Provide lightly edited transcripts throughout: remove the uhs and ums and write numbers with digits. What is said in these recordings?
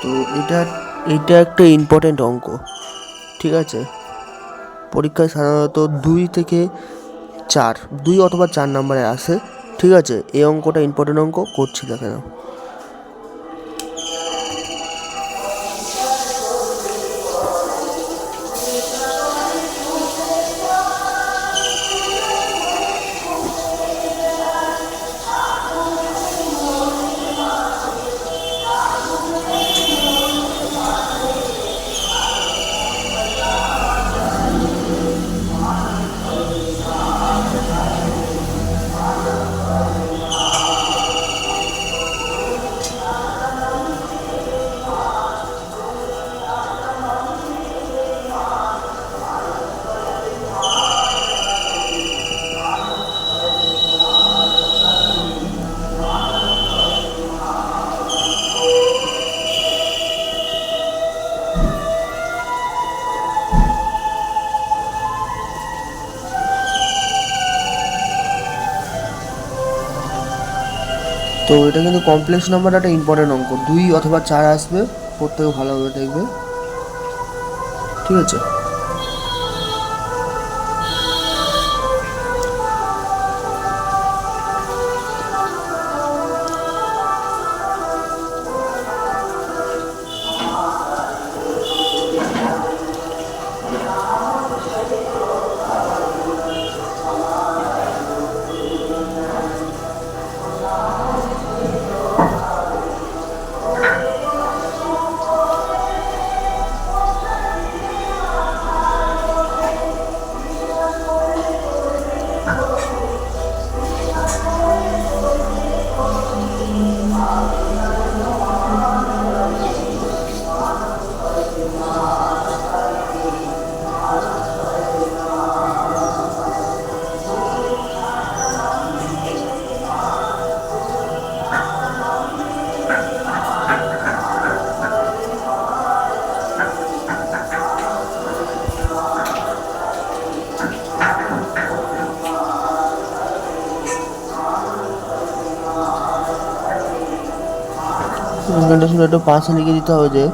তো এটা একটা ইম্পর্টেন্ট অঙ্ক, ঠিক আছে? পরীক্ষায় সাধারণত 2 থেকে 4, 2 অথবা 4 নম্বরে আসে, ঠিক আছে? এই অঙ্কটা ইম্পর্টেন্ট অঙ্ক, করছি দেখে নাও। তো এটা কিন্তু কমপ্লেক্স নাম্বার, একটা ইম্পর্টেন্ট অঙ্ক, 2 অথবা 4 আসবে, প্রত্যেকে ভালোভাবে দেখবে, ঠিক আছে? এখানটা শুধু একটু পাশে লিখে দিতে হবে যে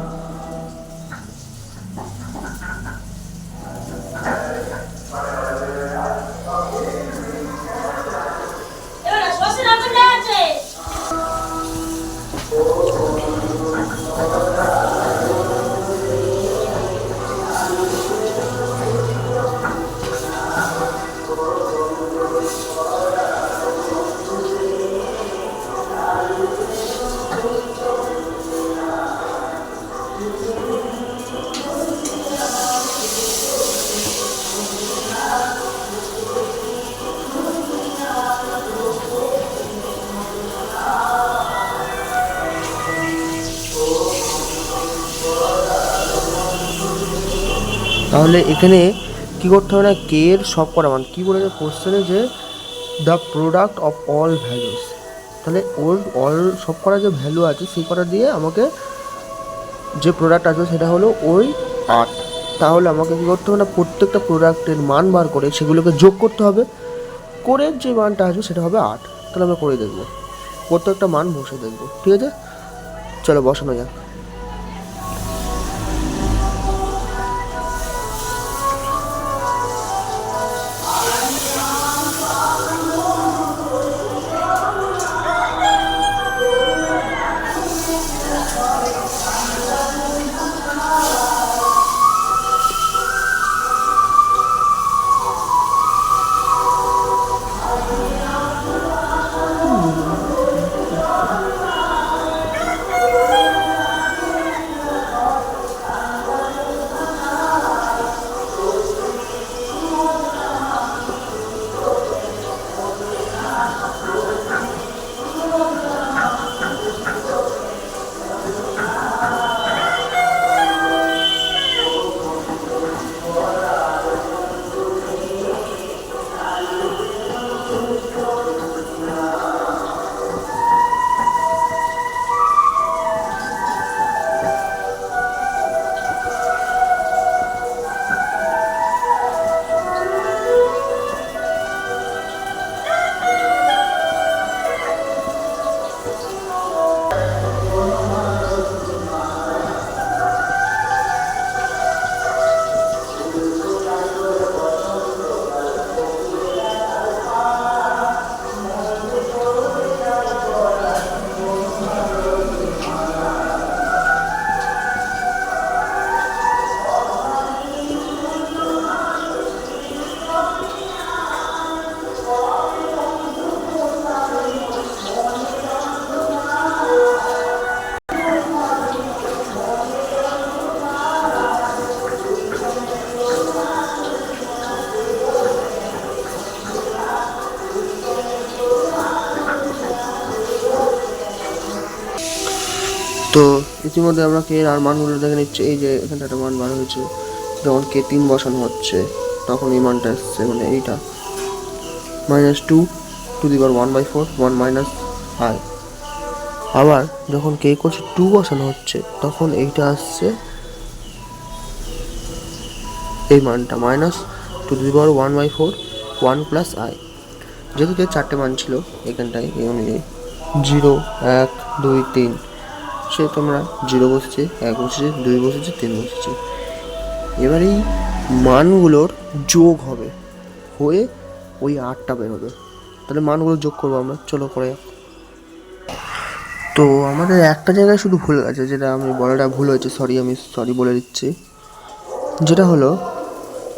তাহলে এখানে কি করতে হবে না, কে এর সব কটা মান কী বলেছে কোশ্চেনে, যে the product of all values, তাহলে ওর অল সব কটা যে ভ্যালু আছে সেই কটা দিয়ে আমাকে যে প্রোডাক্ট আসবে সেটা হলো ওই 8। তাহলে আমাকে কী করতে হবে না, প্রত্যেকটা প্রোডাক্টের মান বার করে সেগুলোকে যোগ করতে হবে, করে যে মানটা আসবে সেটা হবে 8। তাহলে আমরা করে দেখবো, প্রত্যেকটা মান বসে দেখবো, ঠিক আছে? চলো বসানো যাক। ইতিমধ্যে আমরা কে আর মানগুলো দেখে নিচ্ছি। এই যে এখানটা একটা মান বার হয়েছে, যখন কে 3 বসানো হচ্ছে তখন এই মানটা এসছে, মানে এইটা -2^1/4 1 মাইনাস আই। আবার যখন কে করছে 2 বসানো হচ্ছে তখন এইটা আসছে, এই মানটা -2^1/4 1 প্লাস আই। যেহেতু যে 4টে মান ছিল এখানটায় এই অনুযায়ী 0 1 2 3, সে তোমরা 0 বসেছে, 1 বসেছে, 2 বসেছে, 3 বসেছে। এবার এই মানগুলোর যোগ হবে, হয়ে ওই 8টা বের হবে। তাহলে মানগুলো যোগ করবো আমরা, চলো করে। তো আমাদের একটা জায়গায় শুধু ভুল আছে, যেটা আমি বলাটা ভুল হয়েছে, আমি সরি বলে দিচ্ছি। যেটা হলো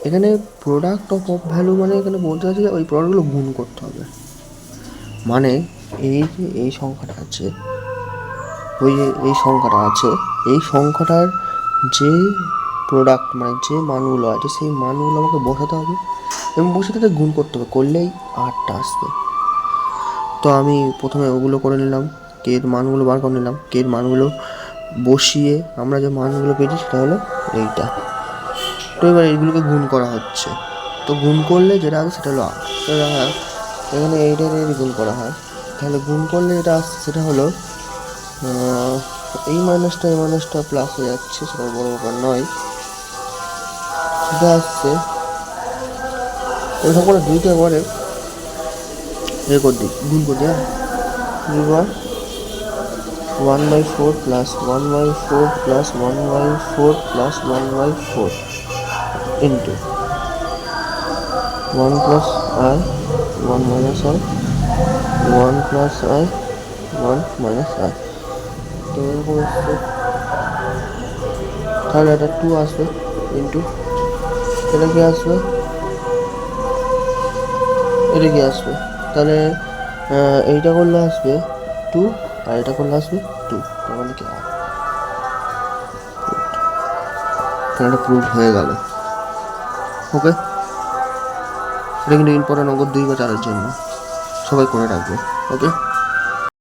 এখানে প্রোডাক্ট অফ ভ্যালু, মানে এখানে বলতে চাইছে যে ওই প্রোডাক্টগুলো গুণ করতে হবে। মানে এই যে এই সংখ্যাটা আছে, ওই যে এই সংখ্যাটা আছে, এই সংখ্যাটার যে প্রোডাক্ট মানে যে মানগুলো আছে সেই মানগুলো আমাকে বসাতে হবে এবং বসে তাদের গুণ করতে হবে, করলেই 8টা আসবে। তো আমি প্রথমে ওগুলো করে নিলাম, কে এর মানগুলো বার করে নিলাম, কে এর মানগুলো বসিয়ে আমরা যে মানগুলো পেয়েছি সেটা হলো এইটা। তো এবার এইগুলোকে গুণ করা হচ্ছে, তো গুণ করলে যেটা আসে সেটা হলো 8। এখানে এইটার গুণ করা হয়, তাহলে গুণ করলে যেটা আসছে সেটা হলো এই মাইনাসটা প্লাস হয়ে যাচ্ছে, সেটা বড় ব্যাপার নয়। সেটা আসছে এরকম করে দুইটা একবারে করে দিই, গুণ করে দিই। 1/4 plus 1/4 plus 1/4 plus 1/4 into 1 plus I 1 minus I 1 plus I 1 minus I. তো এরকম আসছে, তাহলে এটা 2 আসবে ইন্টু এটা কি আসবে, এটা কি আসবে, তাহলে এইটা করলে আসবে 2 আর এটা করলে আসবে 2, তার মানে কি এটা প্রুভ হয়ে গেল। ওকে, এটা কিন্তু ইম্পর্টেন্ট অঙ্ক 2 বা 4-এর জন্য, সবাই করে রাখবে। ওকে।